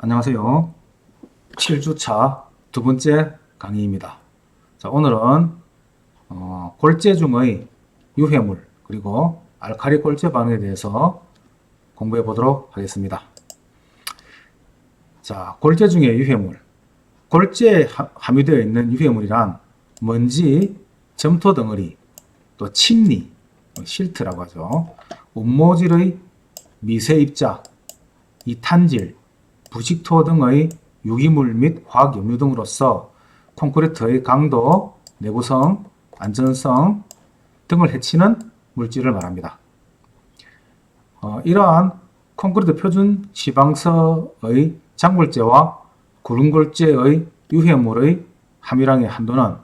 안녕하세요. 7주차 두 번째 강의입니다. 자, 오늘은 골재 중의 유해물 그리고 알칼리 골재 반응에 대해서 공부해 보도록 하겠습니다. 자, 골재 중의 유해물. 골재에 함유되어 있는 유해물이란 먼지, 점토 덩어리, 또 침리, 실트라고 하죠. 운모질의 미세 입자, 이탄질, 부식토 등의 유기물 및 화학 염류 등으로서 콘크리트의 강도, 내구성, 안전성 등을 해치는 물질을 말합니다. 이러한 콘크리트 표준 지방서의 장골재와 구름골재의 유해물의 함유량의 한도는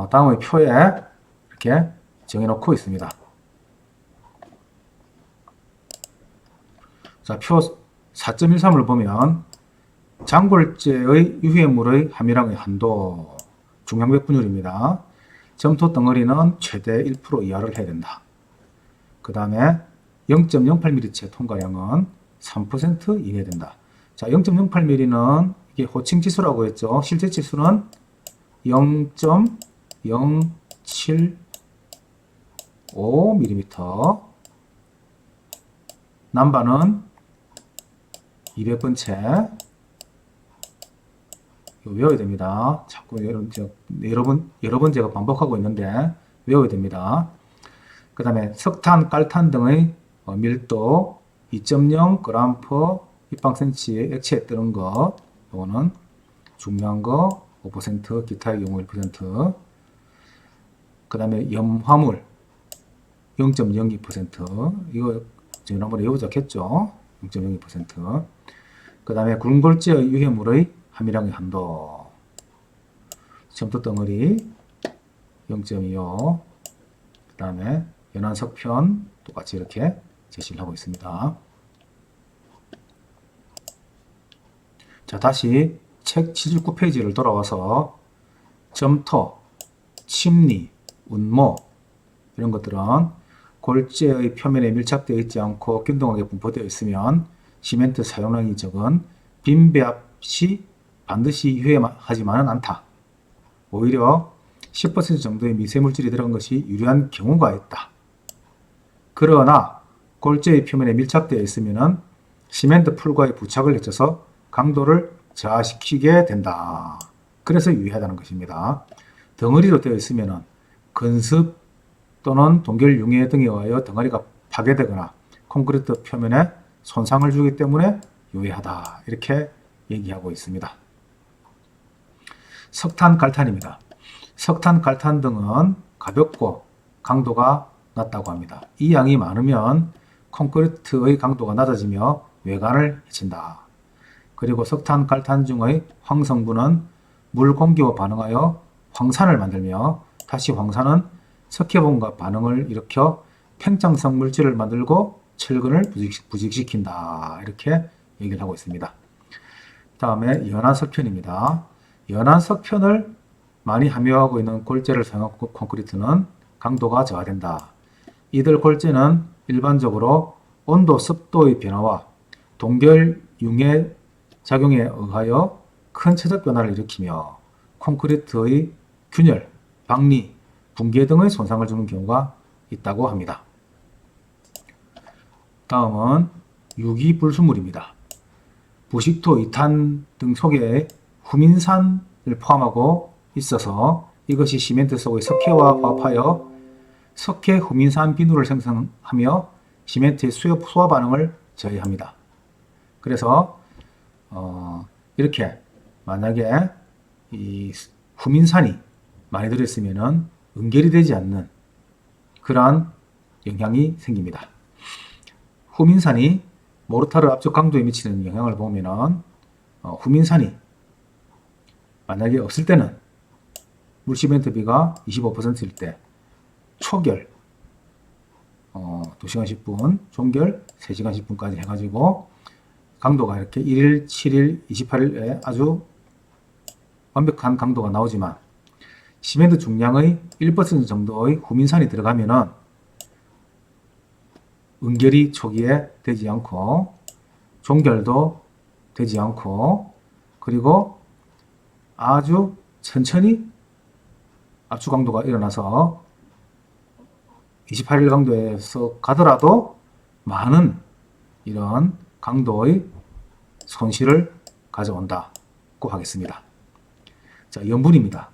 다음의 표에 이렇게 정해놓고 있습니다. 자, 표 4.13을 보면 장골재의 유해물의 함유량의 한도 중량백분율입니다. 점토 덩어리는 최대 1% 이하를 해야 된다. 그 다음에 0.08mm체 통과량은 3% 이내야 된다. 자, 0.08mm는 이게 호칭 지수라고 했죠. 실제 지수는 0.075mm. 남바는 200번째. 외워야 됩니다. 자꾸 여러 번 제가 반복하고 있는데 외워야 됩니다. 그 다음에 석탄, 깔탄 등의 밀도 2.0g/입방센치의 액체에 뜨는 거, 이거는 중요한 거 5%, 기타의 경우 1%. 그 다음에 염화물 0.02%, 이거 지난번에 외우자겠죠. 0.02%. 그 다음에 구름골재의 유해물의 함유량의 한도, 점토 덩어리 0.25, 그 다음에 연한 석편 똑같이 이렇게 제시를 하고 있습니다. 자, 다시 책 79페이지를 돌아와서 점토, 침리, 운모 이런 것들은 골재의 표면에 밀착되어 있지 않고 균등하게 분포되어 있으면 시멘트 사용량이 적은 빈배합 시 반드시 유해하지만은 않다. 오히려 10% 정도의 미세물질이 들어간 것이 유리한 경우가 있다. 그러나 골재의 표면에 밀착되어 있으면 시멘트 풀과의 부착을 해쳐서 강도를 저하시키게 된다. 그래서 유해하다는 것입니다. 덩어리로 되어 있으면 근습 또는 동결 융해 등에 의하여 덩어리가 파괴되거나 콘크리트 표면에 손상을 주기 때문에 유해하다. 이렇게 얘기하고 있습니다. 석탄, 갈탄입니다. 석탄, 갈탄 등은 가볍고 강도가 낮다고 합니다. 이 양이 많으면 콘크리트의 강도가 낮아지며 외관을 해친다. 그리고 석탄, 갈탄 중의 황성분은 물 공기와 반응하여 황산을 만들며 다시 황산은 석회본과 반응을 일으켜 팽창성 물질을 만들고 철근을 부식시킨다. 이렇게 얘기를 하고 있습니다. 다음에 연한 석편입니다. 연한 석편을 많이 함유하고 있는 골재를 사용한 콘크리트는 강도가 저하된다. 이들 골재는 일반적으로 온도, 습도의 변화와 동결, 융해 작용에 의하여 큰 체적 변화를 일으키며 콘크리트의 균열, 박리, 붕괴 등의 손상을 주는 경우가 있다고 합니다. 다음은 유기불순물입니다. 부식토, 이탄 등 속에 후민산을 포함하고 있어서 이것이 시멘트 속의 석회와 화합하여 석회 후민산 비누를 생성하며 시멘트의 소화 반응을 저해합니다. 그래서 이렇게 만약에 이 후민산이 많이 들어있으면 응결이 되지 않는 그러한 영향이 생깁니다. 후민산이 모르타르 압축 강도에 미치는 영향을 보면은 후민산이 만약에 없을 때는 물시멘트 비가 25%일 때 초결 2시간 10분, 종결 3시간 10분까지 해가지고 강도가 이렇게 1일, 7일, 28일에 아주 완벽한 강도가 나오지만 시멘트 중량의 1% 정도의 후민산이 들어가면은 응결이 초기에 되지 않고 종결도 되지 않고, 그리고 아주 천천히 압축 강도가 일어나서 28일 강도에서 가더라도 많은 이런 강도의 손실을 가져온다고 하겠습니다. 자, 염분입니다.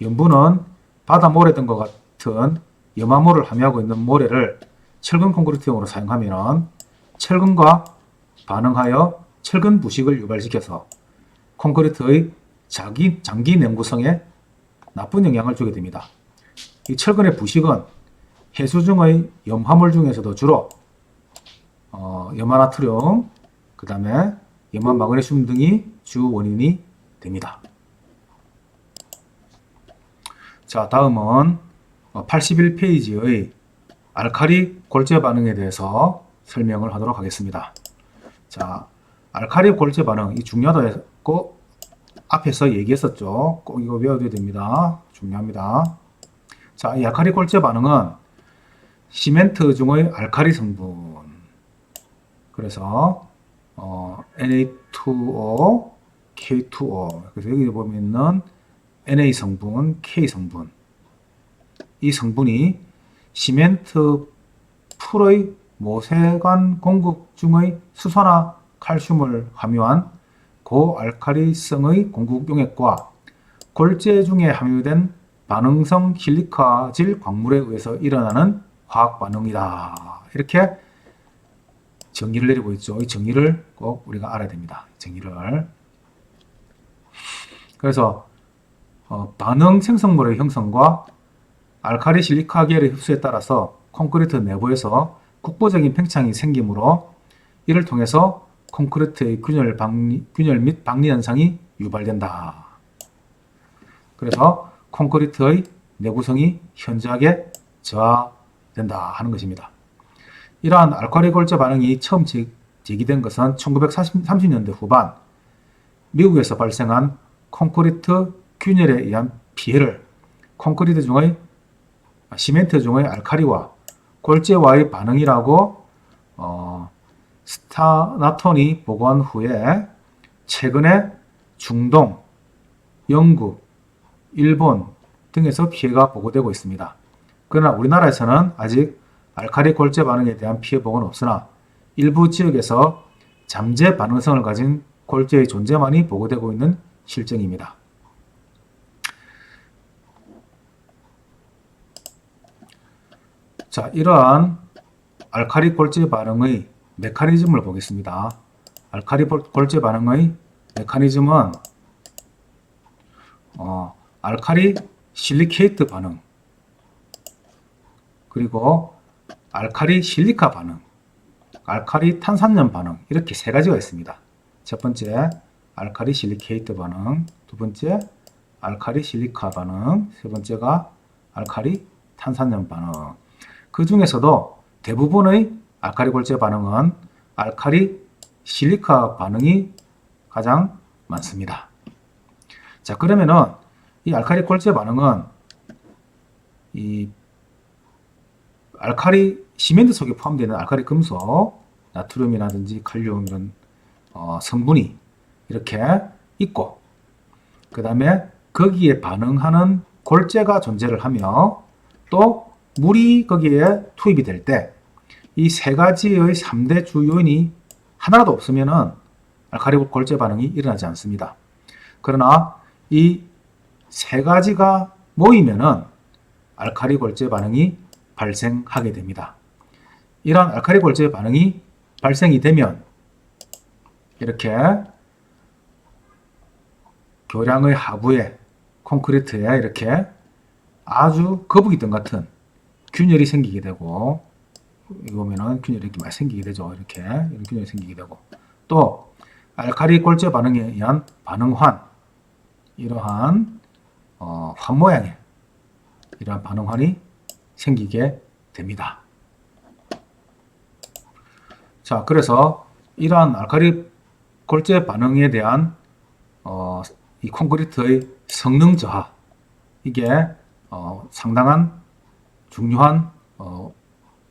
염분은 바다 모래 등과 같은 염화물을 함유하고 있는 모래를 철근 콘크리트용으로 사용하면 철근과 반응하여 철근 부식을 유발시켜서 콘크리트의 장기 냉구성에 나쁜 영향을 주게 됩니다. 이 철근의 부식은 해수 중의 염화물 중에서도 주로 염화나트륨, 그 다음에 염화마그네슘 등이 주 원인이 됩니다. 자, 다음은 81페이지의 알칼리 골재 반응에 대해서 설명을 하도록 하겠습니다. 자, 알칼리 골재 반응, 이 중요하다고 앞에서 얘기했었죠. 꼭 이거 외워둬야 됩니다. 중요합니다. 자, 이 알칼리 골재 반응은 시멘트 중의 알칼리 성분, 그래서 Na2O, K2O, 그래서 여기 보면은 Na 성분, K 성분, 이 성분이 시멘트 풀의 모세관 공급 중의 수소나 칼슘을 함유한 고알칼리성의 공급 용액과 골재 중에 함유된 반응성 실리카질 광물에 의해서 일어나는 화학 반응이다. 이렇게 정의를 내리고 있죠. 이 정의를 꼭 우리가 알아야 됩니다. 정의를. 그래서 반응 생성물의 형성과 알칼리 실리카 계열의 흡수에 따라서 콘크리트 내부에서 국부적인 팽창이 생기므로 이를 통해서 콘크리트의 균열 및 박리 현상이 유발된다. 그래서 콘크리트의 내구성이 현저하게 저하된다 하는 것입니다. 이러한 알칼리 골재 반응이 처음 제기된 것은 1930년대 후반 미국에서 발생한 콘크리트 균열에 의한 피해를 콘크리트 중의 시멘트 중의 알칼리와 골재와의 반응이라고 스타나톤이 보고한 후에 최근에 중동, 영국, 일본 등에서 피해가 보고되고 있습니다. 그러나 우리나라에서는 아직 알칼리 골재 반응에 대한 피해 보고는 없으나 일부 지역에서 잠재 반응성을 가진 골재의 존재만이 보고되고 있는 실정입니다. 자, 이러한 알칼리 골재 반응의 메커니즘을 보겠습니다. 알칼리 골재 반응의 메커니즘은 알칼리 실리케이트 반응, 그리고 알칼리 실리카 반응, 알칼리 탄산염 반응, 이렇게 세 가지가 있습니다. 첫 번째 알칼리 실리케이트 반응, 두 번째 알칼리 실리카 반응, 세 번째가 알칼리 탄산염 반응. 그 중에서도 대부분의 알칼리 골재 반응은 알칼리 실리카 반응이 가장 많습니다. 자, 그러면은 이 알칼리 골재 반응은 이 알칼리 시멘트 속에 포함되어 있는 알칼리 금속, 나트륨이라든지 칼륨 이런 성분이 이렇게 있고, 그 다음에 거기에 반응하는 골재가 존재를 하며 또 물이 거기에 투입이 될 때 이 세 가지의 3대 주 요인이 하나라도 없으면은 알칼리 골재 반응이 일어나지 않습니다. 그러나 이 세 가지가 모이면은 알칼리 골재 반응이 발생하게 됩니다. 이러한 알칼리 골재 반응이 발생이 되면 이렇게 교량의 하부에 콘크리트에 이렇게 아주 거북이등 같은 균열이 생기게 되고, 여기 보면은 균열이 이렇게 많이 생기게 되죠. 이렇게 이런 균열이 생기게 되고, 또 알칼리 골재 반응에 의한 반응환, 이러한 환 모양의 이러한 반응환이 생기게 됩니다. 자, 그래서 이러한 알칼리 골재 반응에 대한 이 콘크리트의 성능 저하, 이게 상당한 중요한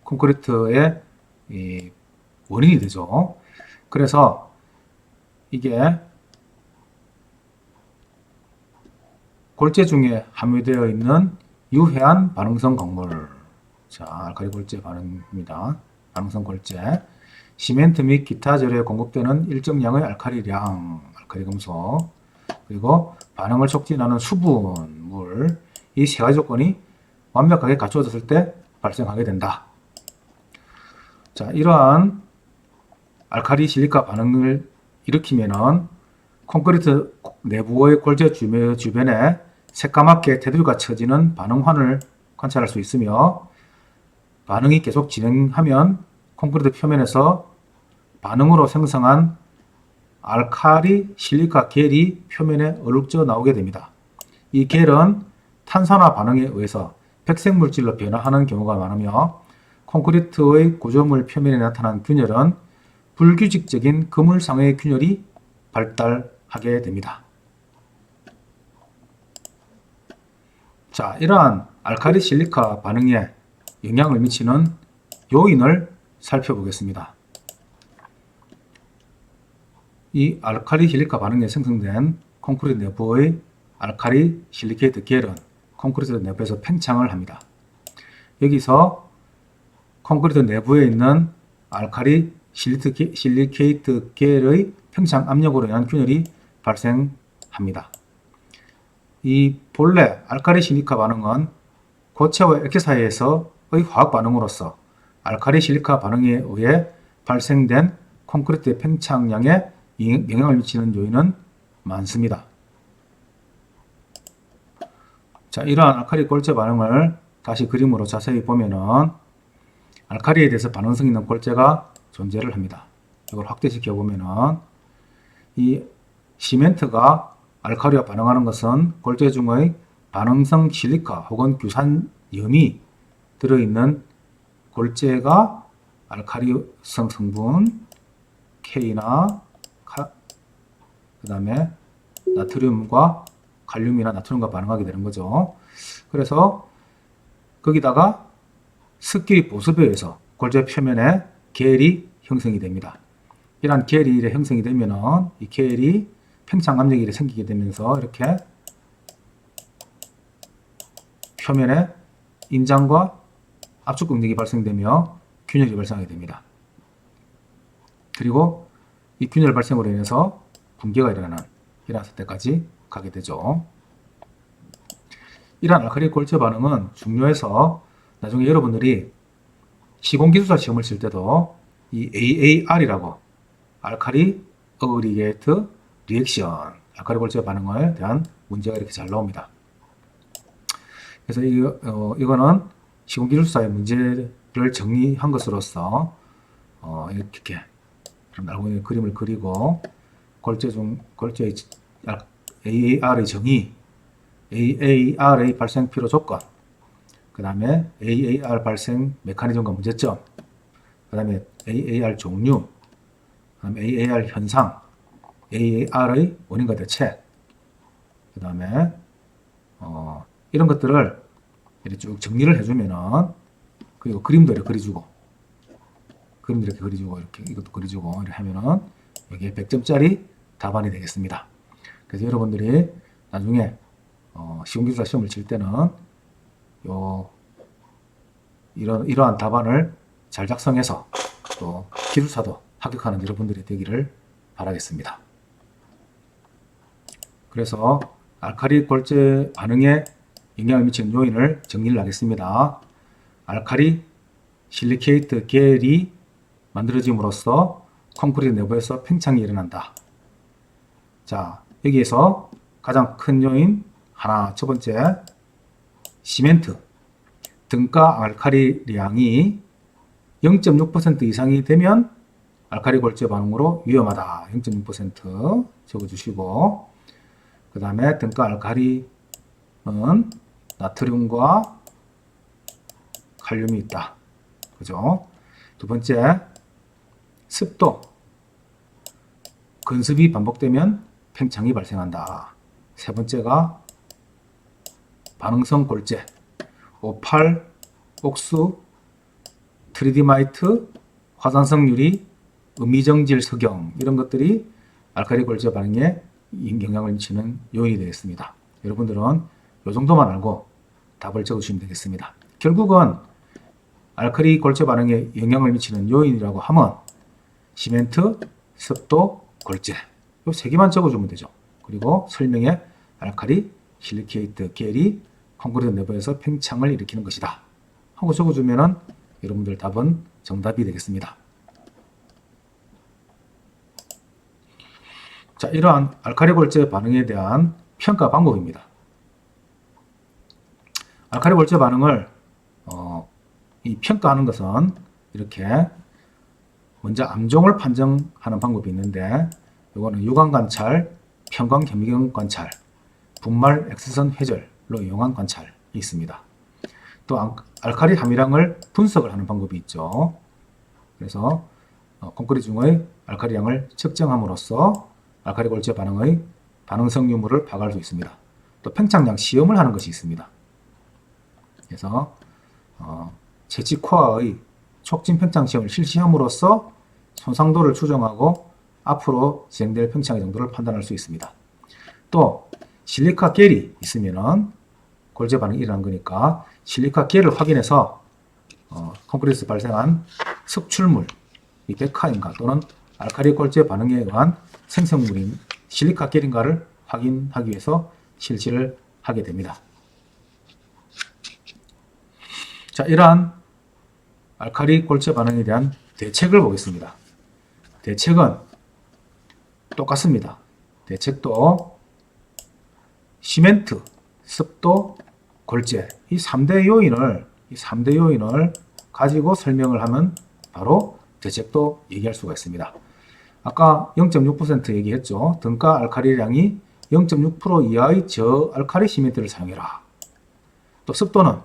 콘크리트의 이 원인이 되죠. 그래서 이게 골재 중에 함유되어 있는 유해한 반응성 광물. 자, 알카리 골재 반응입니다. 반응성 골재. 시멘트 및 기타 재료에 공급되는 일정량의 알카리량, 알카리 금속, 그리고 반응을 촉진하는 수분물, 이 세 가지 조건이 완벽하게 갖추어졌을 때 발생하게 된다. 자, 이러한 알카리 실리카 반응을 일으키면은 콘크리트 내부의 골재 주변에 새까맣게 테두리가 쳐지는 반응환을 관찰할 수 있으며, 반응이 계속 진행하면 콘크리트 표면에서 반응으로 생성한 알카리 실리카 겔이 표면에 얼룩져 나오게 됩니다. 이 겔은 탄산화 반응에 의해서 백색 물질로 변화하는 경우가 많으며, 콘크리트의 구조물 표면에 나타난 균열은 불규칙적인 그물상의 균열이 발달하게 됩니다. 자, 이러한 알카리 실리카 반응에 영향을 미치는 요인을 살펴보겠습니다. 이 알카리 실리카 반응에 생성된 콘크리트 내부의 알카리 실리케이트 겔은 콘크리트 내부에서 팽창을 합니다. 여기서 콘크리트 내부에 있는 알카리 실리케이트 겔의 팽창 압력으로 인한 균열이 발생합니다. 이 본래 알카리 실리카 반응은 고체와 액체 사이에서의 화학 반응으로서 알카리 실리카 반응에 의해 발생된 콘크리트의 팽창량에 영향을 미치는 요인은 많습니다. 자, 이러한 알카리 골재 반응을 다시 그림으로 자세히 보면은 알카리에 대해서 반응성 있는 골재가 존재를 합니다. 이걸 확대시켜 보면은 이 시멘트가 알카리와 반응하는 것은 골재 중의 반응성 실리카 혹은 규산염이 들어있는 골재가 알카리성 성분 K나 그 다음에 나트륨과 칼륨이나 나트륨과 반응하게 되는 거죠. 그래서 거기다가 습기 보습에 의해서 골재 표면에 겔이 형성이 됩니다. 이러한 겔이 형성이 되면은 이 겔이 팽창 압력이 생기게 되면서 이렇게 표면에 인장과 압축 응력이 발생되며 균열이 발생하게 됩니다. 그리고 이 균열 발생으로 인해서 붕괴가 일어나는 이러한 사태까지 가게 되죠. 이러한 알카리 골재 반응은 중요해서 나중에 여러분들이 시공기술사 시험을 칠 때도 이 AAR이라고 알카리 어그리게이트 리액션, 알카리 골재 반응에 대한 문제가 이렇게 잘 나옵니다. 그래서 이거는 시공기술사의 문제를 정리한 것으로서 이렇게 나오고 있는 그림을 그리고 골재의 AAR의 정의, AAR의 발생 필요 조건, 그 다음에 AAR 발생 메커니즘과 문제점, 그 다음에 AAR 종류, 그 다음에 AAR 현상, AAR의 원인과 대책, 그 다음에 이런 것들을 이렇게 쭉 정리를 해주면은, 그리고 그림도 이렇게 그려주고, 그림도 이렇게 그려주고, 이렇게 이것도 그려주고, 이렇게 하면은 여기에 100점짜리 답안이 되겠습니다. 그래서 여러분들이 나중에 시공기술사 시험을 칠 때는 이러한 답안을 잘 작성해서 또 기술사도 합격하는 여러분들이 되기를 바라겠습니다. 그래서 알카리 골재 반응에 영향을 미치는 요인을 정리를 하겠습니다. 알카리 실리케이트 겔이 만들어짐으로써 콘크리트 내부에서 팽창이 일어난다. 자, 여기에서 가장 큰 요인 하나, 첫 번째, 시멘트 등가 알카리량이 0.6% 이상이 되면 알카리 골재 반응으로 위험하다. 0.6% 적어주시고, 그 다음에 등가 알카리는 나트륨과 칼륨이 있다. 그죠? 두 번째, 습도. 건습이 반복되면 팽창이 발생한다. 세 번째가 반응성 골재. 오팔, 옥수, 트리디마이트, 화산성 유리, 음이정질 석영 이런 것들이 알칼리 골재 반응에 영향을 미치는 요인이 되겠습니다. 여러분들은 이 정도만 알고 답을 적으시면 되겠습니다. 결국은 알칼리 골재 반응에 영향을 미치는 요인이라고 하면 시멘트, 습도, 골재 이 세 개만 적어주면 되죠. 그리고 설명에 알칼리, 실리케이트, 겔이 콘크리트 내부에서 팽창을 일으키는 것이다 하고 적어주면은 여러분들 답은 정답이 되겠습니다. 자, 이러한 알칼리 골재 반응에 대한 평가 방법입니다. 알칼리 골재 반응을 이 평가하는 것은 이렇게 먼저 암종을 판정하는 방법이 있는데 이거는 유관 관찰, 편광 현미경 관찰, 분말 X선 회절로 이용한 관찰이 있습니다. 또 알칼리 함유량을 분석을 하는 방법이 있죠. 그래서 콘크리트 중의 알칼리량을 측정함으로써 알칼리 골재 반응의 반응성 유무를 파악할 수 있습니다. 또 팽창량 시험을 하는 것이 있습니다. 그래서 채취 코어의 촉진 팽창 시험을 실시함으로써 손상도를 추정하고 앞으로 진행될 팽창의 정도를 판단할 수 있습니다. 또 실리카 겔이 있으면은 골재 반응이 일어난 거니까 실리카 겔을 확인해서 콘크리트에서 발생한 습출물, 이 백화인가 또는 알칼리 골재 반응에 의한 생성물인 실리카 겔인가를 확인하기 위해서 실시를 하게 됩니다. 자, 이러한 알칼리 골재 반응에 대한 대책을 보겠습니다. 대책은 똑같습니다. 대책도 시멘트, 습도, 골재 이 3대 요인을 가지고 설명을 하면 바로 대책도 얘기할 수가 있습니다. 아까 0.6% 얘기했죠. 등가 알칼리량이 0.6% 이하의 저알칼리 시멘트를 사용해라. 또 습도는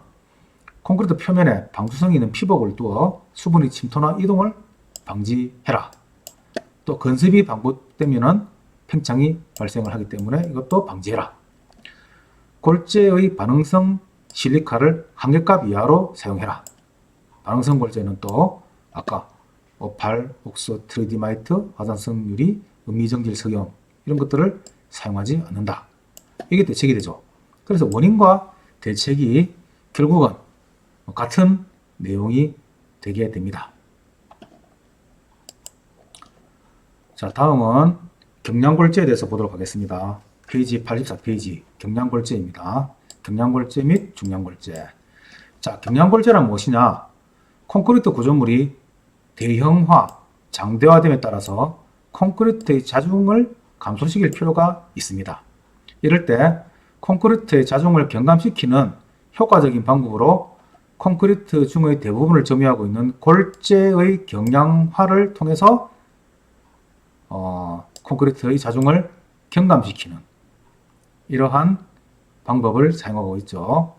콘크리트 표면에 방수성이 있는 피복을 두어 수분의 침투나 이동을 방지해라. 또 건습이 반복되면 팽창이 발생을 하기 때문에 이것도 방지해라. 골재의 반응성 실리카를 한계값 이하로 사용해라. 반응성 골재는 또 아까 오팔, 옥수, 트리디마이트, 화산성 유리, 음미정질 석영 이런 것들을 사용하지 않는다. 이게 대책이 되죠. 그래서 원인과 대책이 결국은 같은 내용이 되게 됩니다. 자, 다음은 경량골재에 대해서 보도록 하겠습니다. 페이지 84페이지 경량골재입니다. 경량골재 및 중량골재. 자, 경량골재란 무엇이냐? 콘크리트 구조물이 대형화, 장대화됨에 따라서 콘크리트의 자중을 감소시킬 필요가 있습니다. 이럴 때 콘크리트의 자중을 경감시키는 효과적인 방법으로 콘크리트 중의 대부분을 점유하고 있는 골재의 경량화를 통해서 콘크리트의 자중을 경감시키는 이러한 방법을 사용하고 있죠.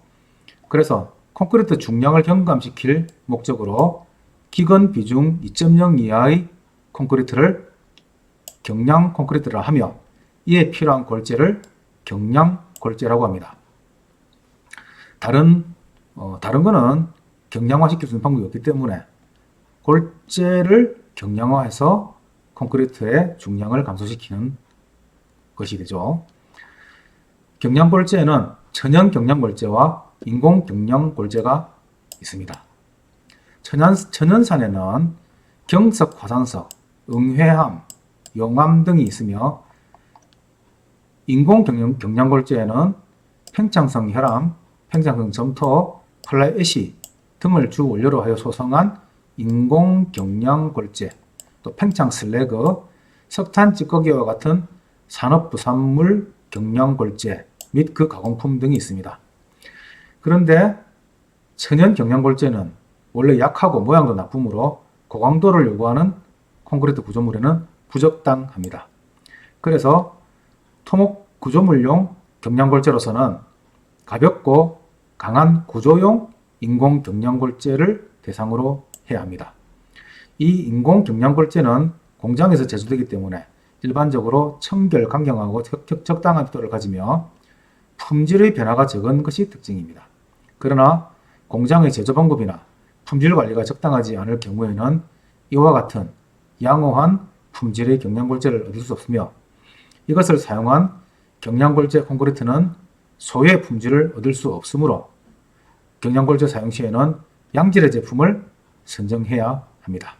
그래서 콘크리트 중량을 경감시킬 목적으로 기건 비중 2.0 이하의 콘크리트를 경량 콘크리트라 하며 이에 필요한 골재를 경량 골재라고 합니다. 다른 거는 경량화 시킬 수 있는 방법이 없기 때문에 골재를 경량화해서 콘크리트의 중량을 감소시키는 것이 되죠. 경량골재에는 천연 경량골재와 인공 경량골재가 있습니다. 천연산에는 경석, 화산석, 응회암, 용암 등이 있으며 인공 경량골재에는 팽창성 혈암, 팽창성 점토, 플라이애시 등을 주 원료로 하여 소성한 인공 경량골재, 또 팽창 슬래그, 석탄 찌꺼기와 같은 산업 부산물 경량골재 및 그 가공품 등이 있습니다. 그런데 천연 경량골재는 원래 약하고 모양도 나쁘므로 고강도를 요구하는 콘크리트 구조물에는 부적당합니다. 그래서 토목 구조물용 경량골재로서는 가볍고 강한 구조용 인공 경량골재를 대상으로 해야 합니다. 이 인공 경량골재는 공장에서 제조되기 때문에 일반적으로 청결, 강경하고 적당한 필도를 가지며 품질의 변화가 적은 것이 특징입니다. 그러나 공장의 제조 방법이나 품질 관리가 적당하지 않을 경우에는 이와 같은 양호한 품질의 경량골재를 얻을 수 없으며 이것을 사용한 경량골재 콘크리트는 소의 품질을 얻을 수 없으므로 경량골재 사용 시에는 양질의 제품을 선정해야 합니다.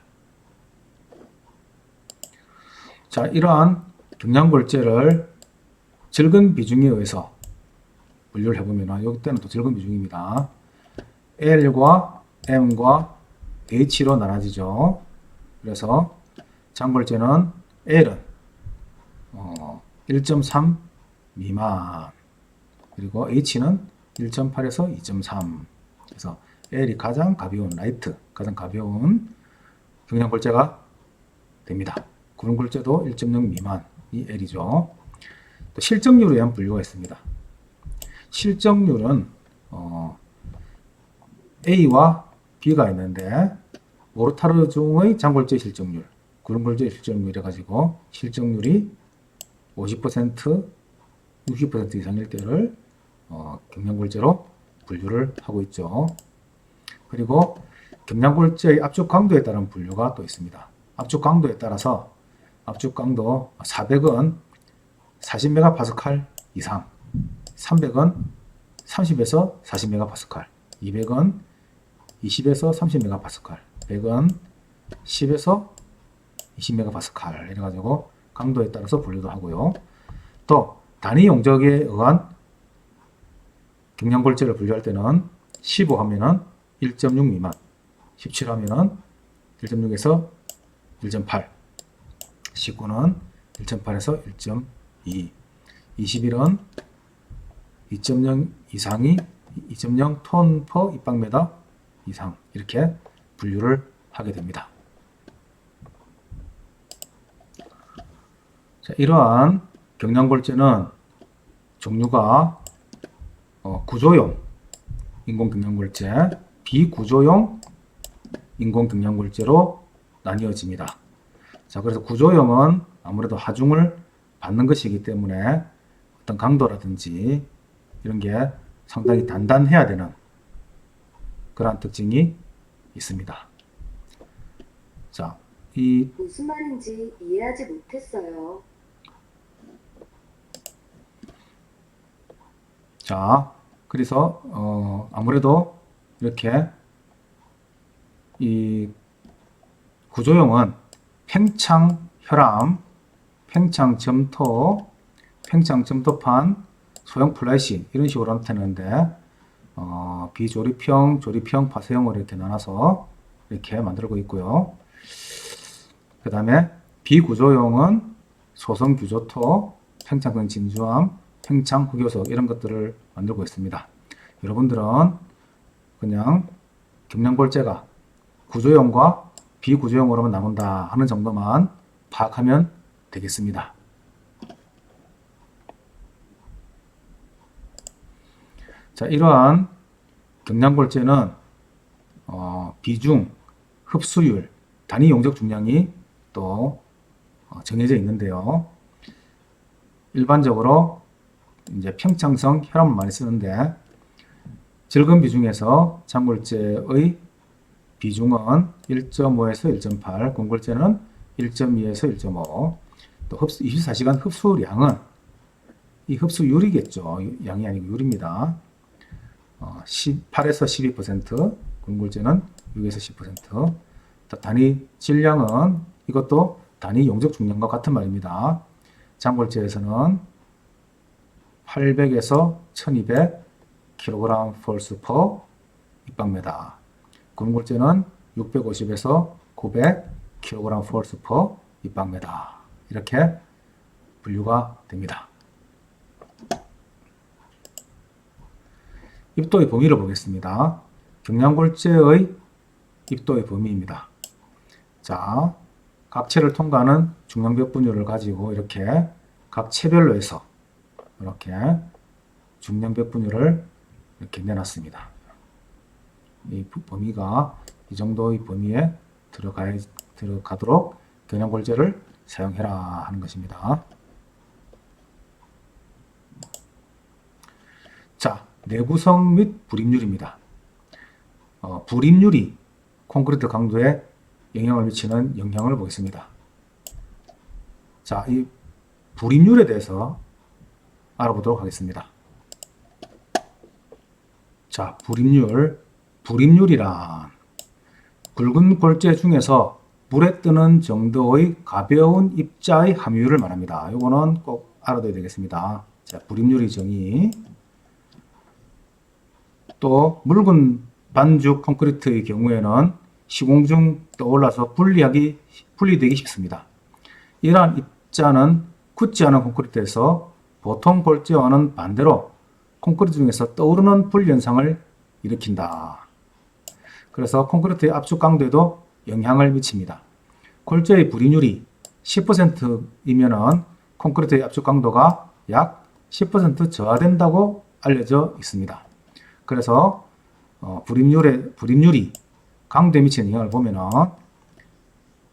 자, 이러한 경량골재를 적은 비중에 의해서 분류를 해보면 이때는 또 적은 비중입니다. L과 M과 H로 나눠지죠. 그래서 장골재는 L은 1.3 미만, 그리고 H는 1.8에서 2.3. 그래서 L이 가장 가벼운 라이트, 가장 가벼운 경량골재가 됩니다. 구름골재도 1.0 미만이 L이죠. 또 실적률에 의한 분류가 있습니다. 실적률은 A와 B가 있는데 모르타르 중의 장골재 실적률, 구름골재 실적률 해가지고 실적률이 50%, 60% 이상일 때를 경량골재로 분류를 하고 있죠. 그리고 경량골재의 압축 강도에 따른 분류가 또 있습니다. 압축 강도에 따라서 압축 강도 400은 40메가파스칼 이상, 300은 30에서 40메가파스칼, 200은 20에서 30메가파스칼, 100은 10에서 20메가파스칼 이래가지고 강도에 따라서 분류도 하고요. 또 단위 용적에 의한 경량골재를 분류할 때는 15 하면은 1.6 미만, 17 하면은 1.6에서 1.8, 19는 1.8에서 1.2, 21은 2.0 이상이 2.0 톤 퍼 입방메다 이상, 이렇게 분류를 하게 됩니다. 자, 이러한 경량골재는 종류가 구조용 인공 경량골재, 비구조용 인공 경량골재로 나뉘어집니다. 자, 그래서 구조용은 아무래도 하중을 받는 것이기 때문에 어떤 강도라든지 이런 게 상당히 단단해야 되는 그러한 특징이 있습니다. 자, 무슨 말인지 이해하지 못했어요. 자, 그래서 아무래도 이렇게 이 구조용은 팽창 혈암, 팽창 점토, 팽창 점토판, 소형 플라이시 이런 식으로 나타내는데 비조립형, 조립형, 파쇄형으로 이렇게 나눠서 이렇게 만들고 있고요. 그 다음에 비구조용은 소성 규조토, 팽창성 진주암, 팽창 흑요석 이런 것들을 만들고 있습니다. 여러분들은 그냥 경량골재가 구조용과 비구조용으로만 나눈다 하는 정도만 파악하면 되겠습니다. 자, 이러한 경량골재는 비중, 흡수율, 단위 용적 중량이 또 정해져 있는데요. 일반적으로 이제 평창성 혈암을 많이 쓰는데 적은 비중에서 장골재의 비중은 1.5에서 1.8, 공골재는 1.2에서 1.5. 또 24시간 흡수량은 이 흡수율이겠죠. 양이 아니고 율입니다. 18에서 12%, 공골재는 6에서 10%. 단위 질량은 이것도 단위 용적 중량과 같은 말입니다. 장골재에서는 800에서 1200 kg force per 입방메다. 구름골재는 650에서 900 kg force per 입방메다. 이렇게 분류가 됩니다. 입도의 범위를 보겠습니다. 경량골재의 입도의 범위입니다. 자, 각 체를 통과하는 중량벽 분율을 가지고 이렇게 각 체별로 해서 이렇게 중량벽 분율을 이렇게 내놨습니다. 이 범위가 이 정도의 범위에 들어가도록 경량골재를 사용해라 하는 것입니다. 자, 내구성 및 불입률입니다. 불입률이 콘크리트 강도에 영향을 미치는 영향을 보겠습니다. 자, 이 불임률에 대해서 알아보도록 하겠습니다. 자, 불임률이란 굵은 골재 중에서 불에 뜨는 정도의 가벼운 입자의 함유율을 말합니다. 이거는 꼭 알아둬야 되겠습니다. 자, 불임률의 정의. 또 묽은 반죽 콘크리트의 경우에는 시공 중 떠올라서 분리되기 쉽습니다. 이러한 입자는 굳지 않은 콘크리트에서 보통 골재와는 반대로 콘크리트 중에서 떠오르는 분리 현상을 일으킨다. 그래서 콘크리트의 압축 강도에도 영향을 미칩니다. 골재의 불임률이 10%이면은 콘크리트의 압축 강도가 약 10% 저하된다고 알려져 있습니다. 그래서 불임률이 강도에 미치는 영향을 보면은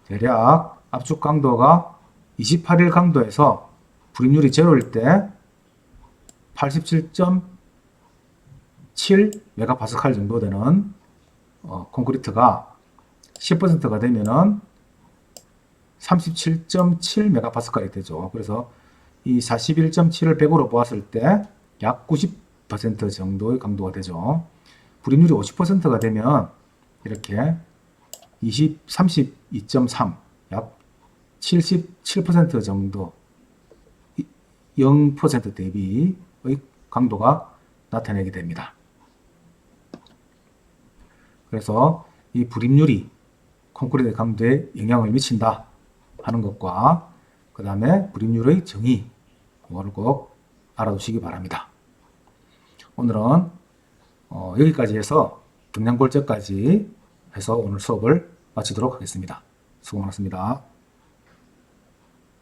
대략 압축 강도가 28일 강도에서 불임률이 제로일 때 87.7 메가파스칼 정도 되는 콘크리트가 10%가 되면은 37.7 메가파스칼이 되죠. 그래서 이 41.7을 100으로 보았을 때 약 90% 정도의 강도가 되죠. 불임률이 50%가 되면 이렇게 32.3, 약 77% 정도, 0% 대비의 강도가 나타내게 됩니다. 그래서 이 불임률이 콘크리트 강도에 영향을 미친다 하는 것과 그 다음에 불임률의 정의, 이거를 꼭 알아두시기 바랍니다. 오늘은 여기까지 해서 경량골재까지 해서 오늘 수업을 마치도록 하겠습니다. 수고 많았습니다.